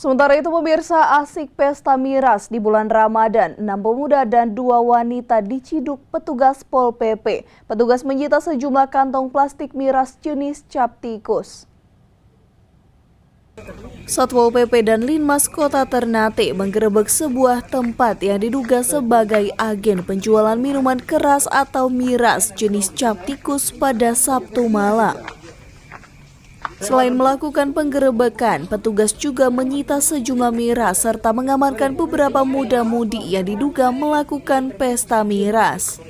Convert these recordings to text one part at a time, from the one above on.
Sementara itu pemirsa, asik pesta miras di bulan Ramadan. 6 pemuda dan 2 wanita diciduk petugas Pol PP. Petugas menyita sejumlah kantong plastik miras jenis cap tikus. Satpol PP dan Linmas Kota Ternate menggerebek sebuah tempat yang diduga sebagai agen penjualan minuman keras atau miras jenis cap tikus pada Sabtu malam. Selain melakukan penggerebekan, petugas juga menyita sejumlah miras serta mengamankan beberapa muda-mudi yang diduga melakukan pesta miras.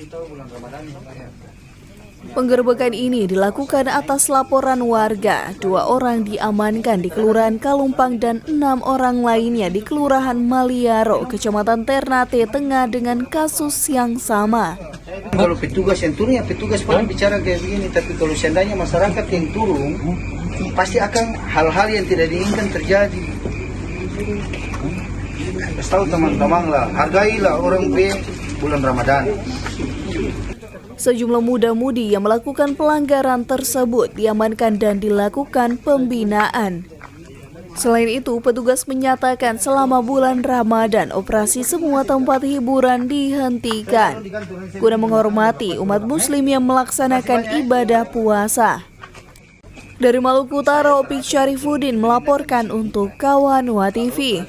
Penggerebekan ini dilakukan atas laporan warga. 2 orang diamankan di Kelurahan Kalumpang dan 6 orang lainnya di Kelurahan Maliaro, Kecamatan Ternate Tengah dengan kasus yang sama. Kalau petugas yang turun, ya petugas paling bicara kayak begini. Tapi kalau seandainya masyarakat yang turun, pasti akan hal-hal yang tidak diinginkan terjadi. Kasih tahu teman-teman lah, hargailah orang bulan Ramadan. Sejumlah muda-mudi yang melakukan pelanggaran tersebut diamankan dan dilakukan pembinaan. Selain itu, petugas menyatakan selama bulan Ramadan operasi semua tempat hiburan dihentikan guna menghormati umat muslim yang melaksanakan ibadah puasa. Dari Maluku Utara, Opik Syarifuddin melaporkan untuk Kawanua TV.